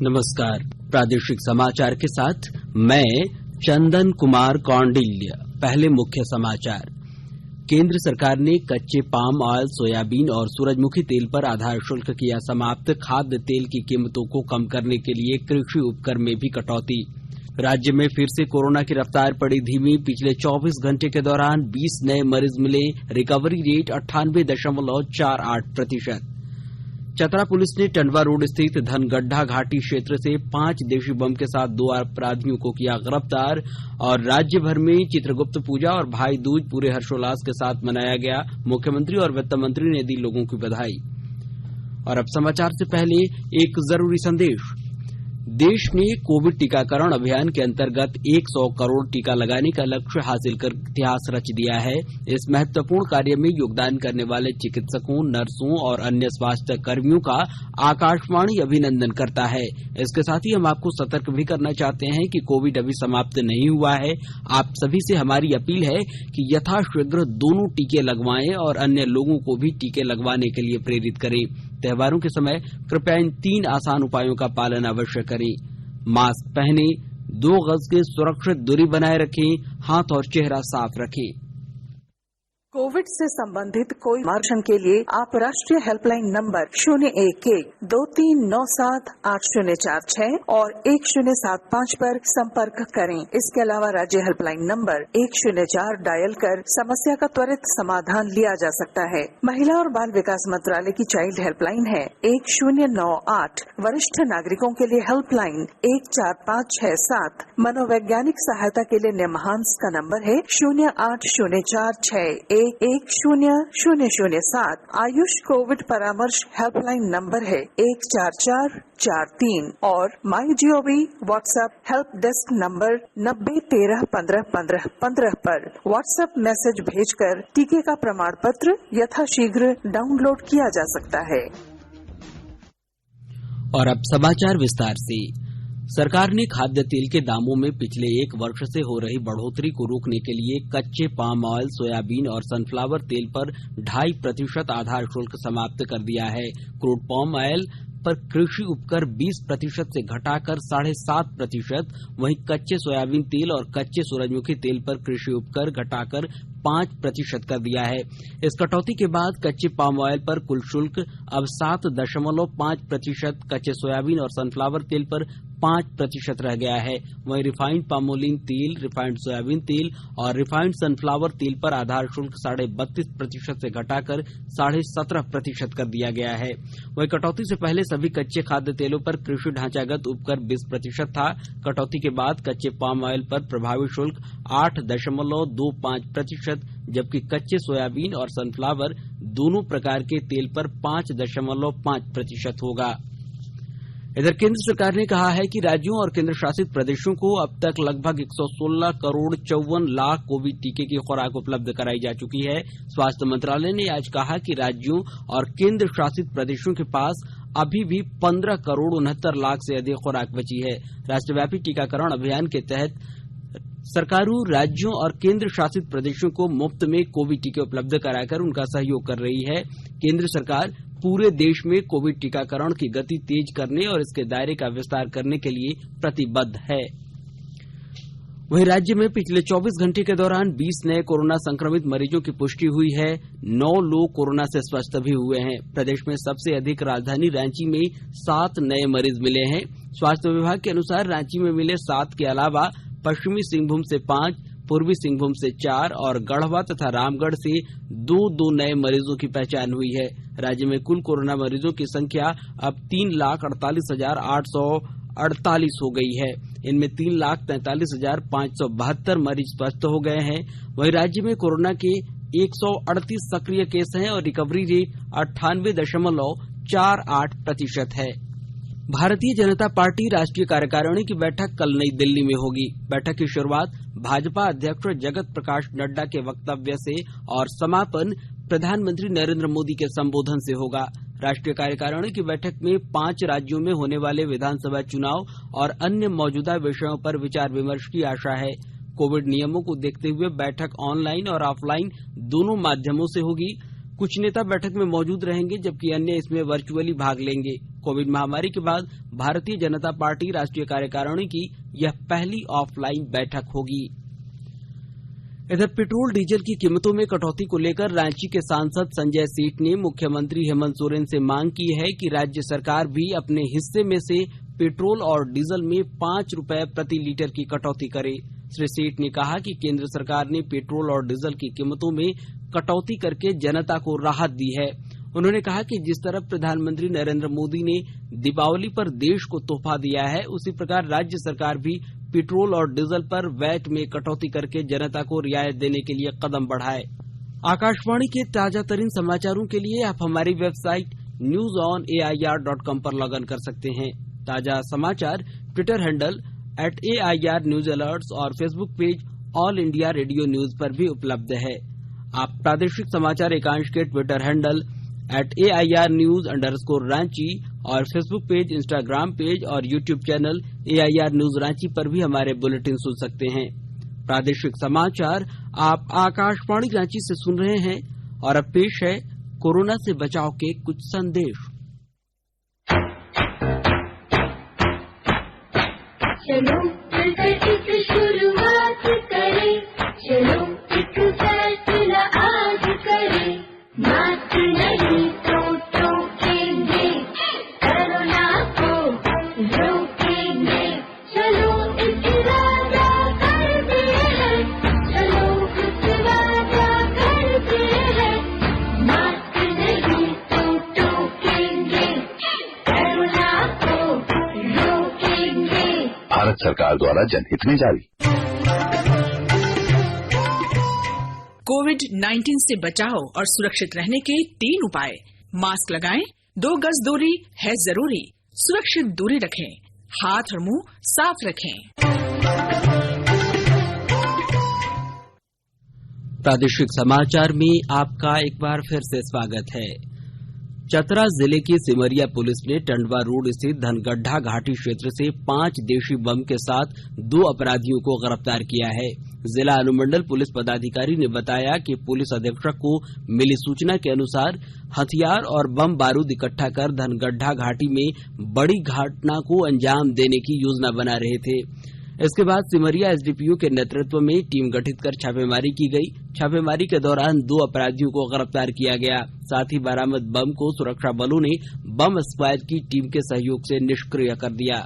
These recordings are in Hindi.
नमस्कार, प्रादेशिक समाचार के साथ मैं चंदन कुमार कौंडिल्य। पहले मुख्य समाचार। केंद्र सरकार ने कच्चे पाम ऑयल, सोयाबीन और सूरजमुखी तेल पर आधार शुल्क किया समाप्त। खाद्य तेल की कीमतों को कम करने के लिए कृषि उपकर में भी कटौती। राज्य में फिर से कोरोना की रफ्तार पड़ी धीमी। पिछले 24 घंटे के दौरान 20 नए मरीज मिले। Recovery rate 98.48%। चतरा पुलिस ने टंडवा रोड स्थित धनगड्ढा घाटी क्षेत्र से 5 देशी बम के साथ 2 अपराधियों को किया गिरफ्तार। और राज्य भर में चित्रगुप्त पूजा और भाई दूज पूरे हर्षोल्लास के साथ मनाया गया। मुख्यमंत्री और वित्त मंत्री ने दी लोगों की बधाई। और अब समाचार से पहले एक जरूरी संदेश। देश ने कोविड टीकाकरण अभियान के अंतर्गत 100 करोड़ टीका लगाने का लक्ष्य हासिल कर इतिहास रच दिया है। इस महत्वपूर्ण कार्य में योगदान करने वाले चिकित्सकों, नर्सों और अन्य स्वास्थ्य कर्मियों का आकाशवाणी अभिनंदन करता है। इसके साथ ही हम आपको सतर्क भी करना चाहते हैं कि कोविड अभी समाप्त नहीं हुआ है। आप सभी से हमारी अपील है कि यथाशीघ्र दोनों टीके लगवाएं और अन्य लोगों को भी टीके लगवाने के लिए प्रेरित करें। त्योहारों के समय कृपया इन 3 आसान उपायों का पालन अवश्य करें। मास्क पहनें, 2 गज की सुरक्षित दूरी बनाए रखें, हाथ और चेहरा साफ रखें। कोविड से संबंधित कोई मार्गदर्शन के लिए आप राष्ट्रीय हेल्पलाइन नंबर 011-2397-8046 और 1075 पर संपर्क करें। इसके अलावा राज्य हेल्पलाइन नंबर 104 डायल कर समस्या का त्वरित समाधान लिया जा सकता है। महिला और बाल विकास मंत्रालय की चाइल्ड हेल्पलाइन है 1098। वरिष्ठ नागरिकों के लिए हेल्पलाइन 14567। मनोवैज्ञानिक सहायता के लिए निमहांस का नंबर है 08046 11007। आयुष कोविड परामर्श हेल्पलाइन नंबर है 14443 और MyGov WhatsApp help desk number 90131515 पर व्हाट्सएप मैसेज भेजकर टीके का प्रमाण पत्र यथाशीघ्र डाउनलोड किया जा सकता है। और अब समाचार विस्तार से। सरकार ने खाद्य तेल के दामों में पिछले 1 वर्ष से हो रही बढ़ोतरी को रोकने के लिए कच्चे पाम ऑयल, सोयाबीन और सनफ्लावर तेल पर 2.5% आधार शुल्क समाप्त कर दिया है। क्रूड पाम ऑयल पर कृषि उपकर 20% से घटाकर 7.5%, वहीं कच्चे सोयाबीन तेल और कच्चे सूरजमुखी तेल पर कृषि उपकर घटाकर 5% कर दिया है। इस कटौती के बाद कच्चे पाम ऑयल पर कुल शुल्क अब 7.5%, कच्चे सोयाबीन और सनफ्लावर तेल पर 5% रह गया है। वहीं रिफाइंड पामोलिन तेल, रिफाइंड सोयाबीन तेल और रिफाइंड सनफ्लावर तेल पर आधार शुल्क 32.5% से घटाकर 17.5% कर दिया गया है। वहीं कटौती से पहले सभी कच्चे खाद्य तेलों पर कृषि ढांचागत उपकर 20% था। कटौती के बाद कच्चे पाम ऑयल पर प्रभावी शुल्क 8.25%, जबकि कच्चे सोयाबीन और सनफ्लावर दोनों प्रकार के तेल पर 5.5% होगा। इधर केंद्र सरकार ने कहा है कि राज्यों और केंद्र शासित प्रदेशों को अब तक लगभग 116 करोड़ 54 लाख कोविड टीके की खुराक उपलब्ध कराई जा चुकी है। स्वास्थ्य मंत्रालय ने आज कहा कि राज्यों और केंद्र शासित प्रदेशों के पास अभी भी 15 करोड़ 69 लाख से अधिक खुराक बची है। राष्ट्रव्यापी टीकाकरण अभियान के तहत सरकारों, राज्यों और केंद्र शासित प्रदेशों को मुफ्त में कोविड टीके उपलब्ध कराकर उनका सहयोग कर रही है। केंद्र सरकार पूरे देश में कोविड टीकाकरण की गति तेज करने और इसके दायरे का विस्तार करने के लिए प्रतिबद्ध है। वहीं राज्य में पिछले 24 घंटे के दौरान 20 नए कोरोना संक्रमित मरीजों की पुष्टि हुई है। 9 लोग कोरोना से स्वस्थ भी हुए हैं। प्रदेश में सबसे अधिक राजधानी रांची में 7 नए मरीज मिले हैं। स्वास्थ्य विभाग के अनुसार रांची में मिले 7 के अलावा पश्चिमी सिंहभूम से 5, पूर्वी सिंहभूम से 4 और गढ़वा तथा रामगढ़ से 2 नए मरीजों की पहचान हुई है। राज्य में कुल कोरोना मरीजों की संख्या अब 3,48,848 हो गई है। इनमें 3,43,572 मरीज स्वस्थ हो गए हैं। वहीं राज्य में कोरोना के 138 सक्रिय केस हैं और रिकवरी रेट 98.48% है। भारतीय जनता पार्टी राष्ट्रीय कार्यकारिणी की बैठक कल नई दिल्ली में होगी। बैठक की शुरुआत भाजपा अध्यक्ष जगत प्रकाश नड्डा के वक्तव्य से और समापन प्रधानमंत्री नरेंद्र मोदी के संबोधन से होगा। राष्ट्रीय कार्यकारिणी की बैठक में 5 राज्यों में होने वाले विधानसभा चुनाव और अन्य मौजूदा विषयों पर विचार विमर्श की आशा है। कोविड नियमों को देखते हुए बैठक ऑनलाइन और ऑफलाइन दोनों माध्यमों से होगी। कुछ नेता बैठक में मौजूद रहेंगे जबकि अन्य इसमें वर्चुअली भाग लेंगे। कोविड महामारी के बाद भारतीय जनता पार्टी राष्ट्रीय कार्यकारिणी की यह पहली ऑफलाइन बैठक होगी। इधर पेट्रोल डीजल की कीमतों में कटौती को लेकर रांची के सांसद संजय सेठ ने मुख्यमंत्री हेमंत सोरेन से मांग की है कि राज्य सरकार भी अपने हिस्से में से पेट्रोल और डीजल में 5 रुपए प्रति लीटर की कटौती करे। श्री सेठ ने कहा कि केंद्र सरकार ने पेट्रोल और डीजल की कीमतों में कटौती करके जनता को राहत दी है। उन्होंने कहा कि जिस तरह प्रधानमंत्री नरेंद्र मोदी ने दीपावली पर देश को तोहफा दिया है, उसी प्रकार राज्य सरकार भी पेट्रोल और डीजल पर वैट में कटौती करके जनता को रियायत देने के लिए कदम बढ़ाए। आकाशवाणी के ताजा तरीन समाचारों के लिए आप हमारी वेबसाइट newsonair.com पर लॉग इन कर सकते हैं। ताजा समाचार Twitter handle @AIR News Alerts और Facebook page all India radio news पर भी उपलब्ध है। आप प्रादेशिक समाचार एकांश के ट्विटर हैंडल @AIR News_Ranchi और फेसबुक पेज, इंस्टाग्राम पेज और YouTube channel AIR News Ranchi पर भी हमारे बुलेटिन सुन सकते हैं। प्रादेशिक समाचार आप आकाशवाणी रांची से सुन रहे हैं और अब पेश है कोरोना से बचाव के कुछ संदेश। चलो मिलकर एक शुरुआत करें, चलो एक फैसला आज करें, मास्क नहीं तो टोकेंगे, कोरोना को रोकेंगे, चलो एक वादा करते हैं, चलो एक वादा करते हैं, मास्क नहीं तो टोकेंगे, कोरोना को रोकेंगे। भारत सरकार द्वारा जनहित में जारी। कोविड-19 से बचाव और सुरक्षित रहने के 3 उपाय। मास्क लगाएं, 2 गज दूरी है जरूरी, सुरक्षित दूरी रखें, हाथ और मुंह साफ रखें। प्रादेशिक समाचार में आपका एक बार फिर से स्वागत है। चतरा जिले की सिमरिया पुलिस ने टंडवा रोड स्थित धनगड्ढा घाटी क्षेत्र से 5 देशी बम के साथ 2 अपराधियों को गिरफ्तार किया है। जिला अनुमंडल पुलिस पदाधिकारी ने बताया कि पुलिस अधीक्षक को मिली सूचना के अनुसार हथियार और बम बारूद इकट्ठा कर धनगड्ढा घाटी में बड़ी घटना को अंजाम देने की योजना बना रहे थे। इसके बाद सिमरिया एसडीपीओ के नेतृत्व में टीम गठित कर छापेमारी की गई। छापेमारी के दौरान 2 अपराधियों को गिरफ्तार किया गया। साथ ही बरामद बम को सुरक्षा बलों ने बम स्क्वाड की टीम के सहयोग से निष्क्रिय कर दिया।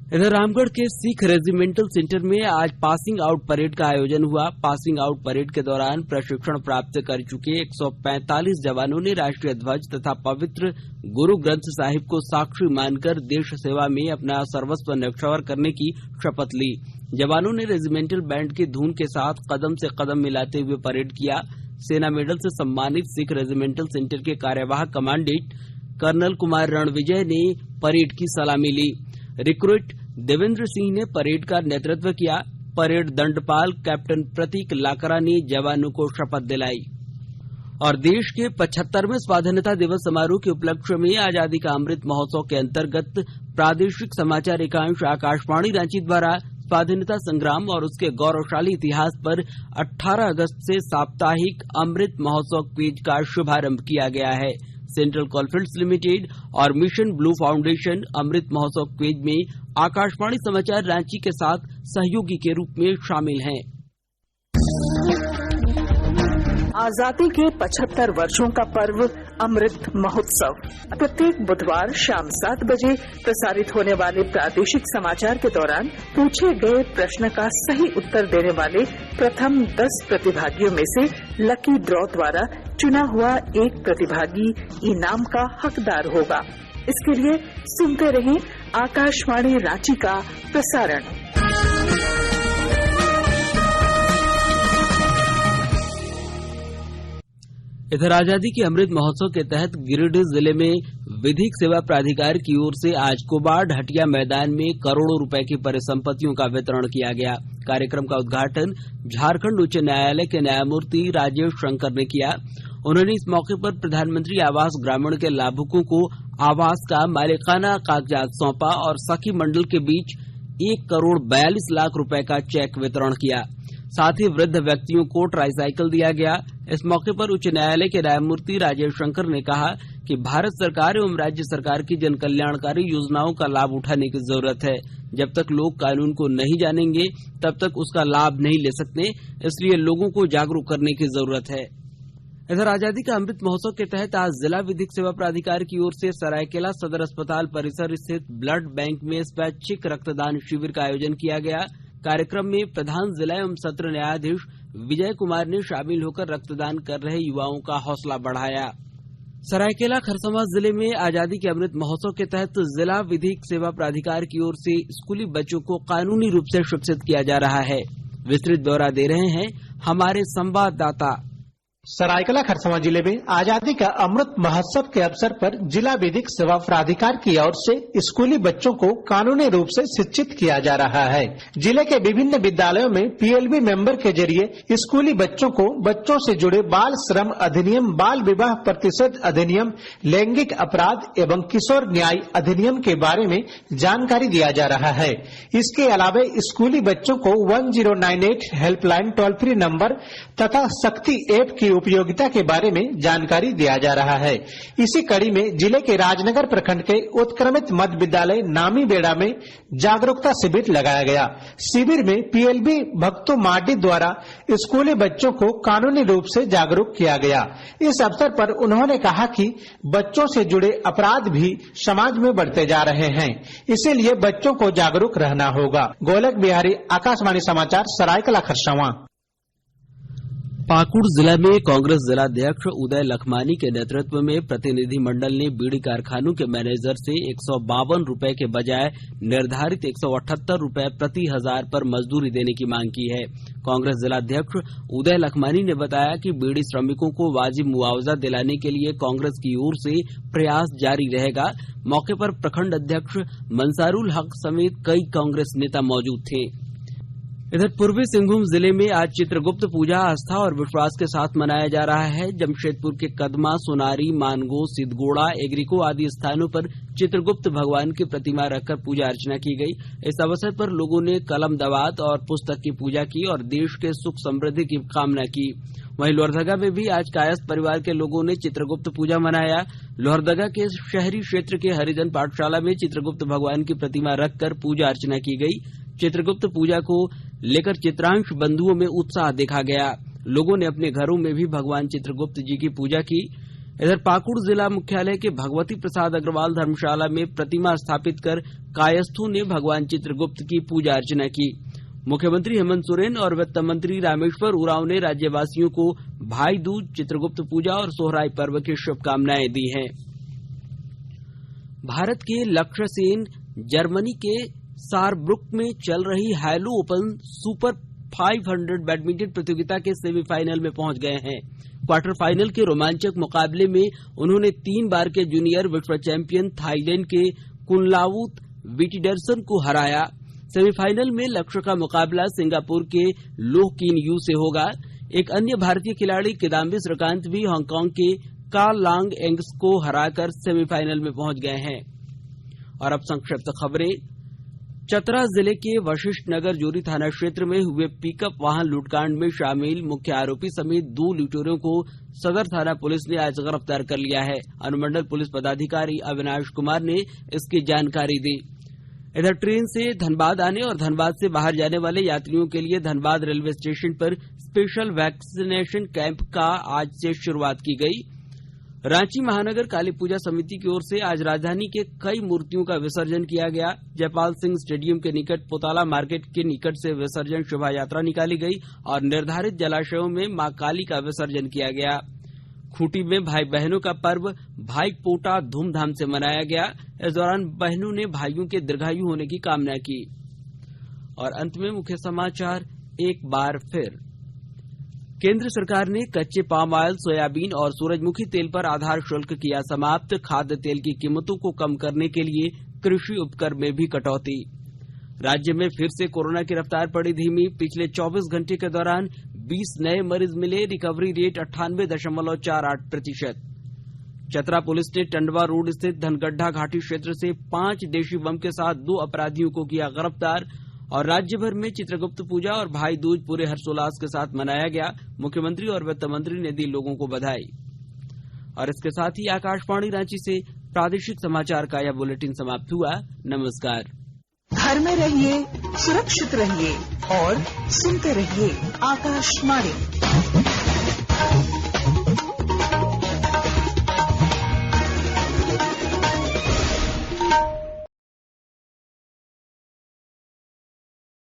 इधर रामगढ़ के सिख रेजिमेंटल सेंटर में आज पासिंग आउट परेड का आयोजन हुआ। पासिंग आउट परेड के दौरान प्रशिक्षण प्राप्त कर चुके 145 जवानों ने राष्ट्रीय ध्वज तथा पवित्र गुरु ग्रंथ साहिब को साक्षी मानकर देश सेवा में अपना सर्वस्व न्यौछावर करने की शपथ ली। जवानों ने रेजिमेंटल बैंड की धुन के साथ कदम से कदम मिलाते हुए परेड किया। सेना मेडल से सम्मानित सिख रेजिमेंटल सेंटर के कार्यवाहक कमांडेंट कर्नल कुमार रणविजय ने परेड की सलामी ली। रिक्रूट देवेंद्र सिंह ने परेड का नेतृत्व किया। परेड दंडपाल कैप्टन प्रतीक लाकरा ने जवानों को शपथ दिलाई। और देश के 75वें स्वाधीनता दिवस समारोह के उपलक्ष्य में आजादी का अमृत महोत्सव के अंतर्गत प्रादेशिक समाचार एकांश आकाशवाणी रांची द्वारा स्वाधीनता संग्राम और उसके गौरवशाली इतिहास पर 18 अगस्त से साप्ताहिक अमृत महोत्सव क्विज का शुभारंभ किया गया है। सेंट्रल कोलफील्ड्स लिमिटेड और mission blue foundation Amrit Mahotsav quiz में आकाशवाणी समाचार रांची के साथ सहयोगी के रूप में शामिल हैं। आजादी के 75 वर्षों का पर्व अमृत महोत्सव प्रत्येक बुधवार शाम 7 बजे प्रसारित होने वाले प्रादेशिक समाचार के दौरान पूछे गए प्रश्न का सही उत्तर देने वाले प्रथम 10 प्रतिभागियों में से लकी ड्रॉ द्वारा चुना हुआ एक प्रतिभागी इनाम का हकदार होगा। इसके लिए सुनते रहें आकाशवाणी रांची का प्रसारण। इधर आजादी के अमृत महोत्सव के तहत गिरिडीह जिले में विधिक सेवा प्राधिकार की ओर से आज कोबाड हटिया मैदान में करोड़ों रुपए की परिसंपत्तियों का वितरण किया गया। कार्यक्रम का उद्घाटन झारखंड उच्च न्यायालय के न्यायमूर्ति राजेश शंकर ने किया। उन्होंने इस मौके पर प्रधानमंत्री आवास ग्रामीण के लाभुकों को आवास का मालिकाना कागजात सौंपा और सखी मंडल के बीच 1 करोड़ 42 लाख रुपए का चेक वितरण किया। साथ ही वृद्ध व्यक्तियों को ट्राईसाइकिल दिया गया। इस मौके पर उच्च न्यायालय के न्यायमूर्ति राजेश शंकर ने कहा कि भारत सरकार एवं राज्य सरकार की जन कल्याणकारी योजनाओं का लाभ उठाने की जरूरत है। जब तक लोग कानून को नहीं जानेंगे तब तक उसका लाभ नहीं ले सकते, इसलिए लोगों को जागरूक करने की जरूरत है। इधर आजादी का अमृत महोत्सव के तहत आज जिला विधिक सेवा प्राधिकार की ओर से सरायकेला सदर अस्पताल परिसर स्थित ब्लड बैंक में स्वैच्छिक रक्तदान शिविर का आयोजन किया गया। कार्यक्रम में प्रधान जिला एवं सत्र न्यायाधीश विजय कुमार ने शामिल होकर रक्तदान कर रहे युवाओं का हौसला बढ़ाया। सरायकेला खरसावां जिले में आजादी के अमृत महोत्सव के तहत जिला विधिक सेवा प्राधिकार की ओर से स्कूली बच्चों को कानूनी रूप से शिक्षित किया जा रहा है। विस्तृत ब्यौरा दे रहे हैं हमारे संवाददाता। सरायकेला खरसावां जिले में आजादी का अमृत महोत्सव के अवसर पर जिला विधिक सेवा प्राधिकार की ओर से स्कूली बच्चों को कानूनी रूप से शिक्षित किया जा रहा है। जिले के विभिन्न विद्यालयों में पीएलबी मेंबर के जरिए स्कूली बच्चों को बच्चों से जुड़े बाल श्रम अधिनियम, बाल विवाह प्रतिषेध अधिनियम, लैंगिक अपराध एवं किशोर न्याय अधिनियम के बारे में जानकारी दिया जा रहा है। इसके अलावा स्कूली बच्चों को 1098 हेल्पलाइन टोल फ्री नंबर तथा शक्ति ऐप की उपयोगिता के बारे में जानकारी दिया जा रहा है। इसी कड़ी में जिले के राजनगर प्रखंड के उत्क्रमित मध्य विद्यालय नामी बेड़ा में जागरूकता शिविर लगाया गया। शिविर में पीएलबी भक्तों मार्डी द्वारा स्कूली बच्चों को कानूनी रूप से जागरूक किया गया। इस अवसर पर उन्होंने कहा कि बच्चों से जुड़े अपराध भी समाज में बढ़ते जा रहे हैं, इसीलिए बच्चों को जागरूक रहना होगा। गोलक बिहारी, आकाशवाणी समाचार, सरायकेला खरसावां। पाकुड़ जिला में कांग्रेस जिलाध्यक्ष उदय लखमानी के नेतृत्व में प्रतिनिधिमंडल ने बीड़ी कारखानों के मैनेजर से 152 रुपए के बजाय निर्धारित 178 रुपए प्रति हजार पर मजदूरी देने की मांग की है। कांग्रेस जिलाध्यक्ष उदय लखमानी ने बताया कि बीड़ी श्रमिकों को वाजिब मुआवजा दिलाने के लिए कांग्रेस की ओर से प्रयास जारी रहेगा। मौके पर प्रखंड अध्यक्ष मंसारुल हक समेत कई कांग्रेस नेता मौजूद थे। इधर पूर्वी सिंहभूम जिले में आज चित्रगुप्त पूजा आस्था और विश्वास के साथ मनाया जा रहा है। जमशेदपुर के कदमा, सोनारी, मानगो, सिद्धगोड़ा, एग्रीको आदि स्थानों पर चित्रगुप्त भगवान की प्रतिमा रखकर पूजा अर्चना की गई। इस अवसर पर लोगों ने कलम दवात और पुस्तक की पूजा की और देश के सुख समृद्धि की कामना की। वहीं लोहरदगा में भी आज कायस्थ परिवार के लोगों ने चित्रगुप्त पूजा मनाया। लोहरदगा के शहरी क्षेत्र के हरिजन पाठशाला में चित्रगुप्त भगवान की प्रतिमा रखकर पूजा अर्चना की गई। चित्रगुप्त पूजा को लेकर चित्रांश बंधुओं में उत्साह देखा गया। लोगों ने अपने घरों में भी भगवान चित्रगुप्त जी की पूजा की। इधर पाकुड़ जिला मुख्यालय के भगवती प्रसाद अग्रवाल धर्मशाला में प्रतिमा स्थापित कर कायस्थों ने भगवान चित्रगुप्त की पूजा अर्चना की। मुख्यमंत्री हेमंत सोरेन और वित्त मंत्री रामेश्वर उरांव ने राज्यवासियों को भाई दूज, चित्रगुप्त पूजा और सोहराय पर्व की शुभकामनाएं दी हैं। भारत के लक्ष्य सेन जर्मनी के सारब्रुक में चल रही हैलो ओपन सुपर 500 बैडमिंटन प्रतियोगिता के सेमीफाइनल में पहुंच गए हैं। क्वार्टर फाइनल के रोमांचक मुकाबले में उन्होंने 3 बार के जूनियर विश्व चैंपियन थाईलैंड के कुनलावुत विटिडरसन को हराया। सेमीफाइनल में लक्ष्य का मुकाबला सिंगापुर के लोह किन यू से होगा। एक अन्य भारतीय खिलाड़ी किदाम्बी श्रीकांत भी हांगकांग के का लांग एंग्स को हराकर सेमीफाइनल में पहुंच गए हैं। और अब संक्षिप्त खबरें। चतरा जिले के वशिष्ठ नगर जोरी थाना क्षेत्र में हुए पिकअप वाहन लूटकांड में शामिल मुख्य आरोपी समेत 2 लुटेरों को सदर थाना पुलिस ने आज गिरफ्तार कर लिया है। अनुमंडल पुलिस पदाधिकारी अविनाश कुमार ने इसकी जानकारी दी। इधर ट्रेन से धनबाद आने और धनबाद से बाहर जाने वाले यात्रियों के लिए धनबाद रेलवे स्टेशन पर स्पेशल वैक्सीनेशन कैंप का आज से शुरुआत की गई। रांची महानगर काली पूजा समिति की ओर से आज राजधानी के कई मूर्तियों का विसर्जन किया गया। जयपाल सिंह स्टेडियम के निकट पोताला मार्केट के निकट से विसर्जन शोभा यात्रा निकाली गई और निर्धारित जलाशयों में मां काली का विसर्जन किया गया। खूंटी में भाई बहनों का पर्व भाई पोटा धूमधाम से मनाया गया। इस दौरान बहनों ने भाइयों के दीर्घायु होने की कामना की। और अंत में मुख्य समाचार एक बार फिर। केंद्र सरकार ने कच्चे पाम ऑयल, सोयाबीन और सूरजमुखी तेल पर आधार शुल्क किया समाप्त। खाद्य तेल की कीमतों को कम करने के लिए कृषि उपकर में भी कटौती। राज्य में फिर से कोरोना की रफ्तार पड़ी धीमी। पिछले 24 घंटे के दौरान 20 नए मरीज मिले। Recovery rate 98.48%। चतरा पुलिस ने टंडवा रोड स्थित धनगड्ढा घाटी क्षेत्र से 5 देशी बम के साथ 2 अपराधियों को किया गिरफ्तार। और राज्य भर में चित्रगुप्त पूजा और भाई दूज पूरे हर्षोल्लास के साथ मनाया गया। मुख्यमंत्री और वित्त मंत्री ने दी लोगों को बधाई। और इसके साथ ही आकाशवाणी रांची से प्रादेशिक समाचार का यह बुलेटिन समाप्त हुआ। नमस्कार। घर में रहिए, सुरक्षित रहिए और सुनते रहिए आकाशवाणी।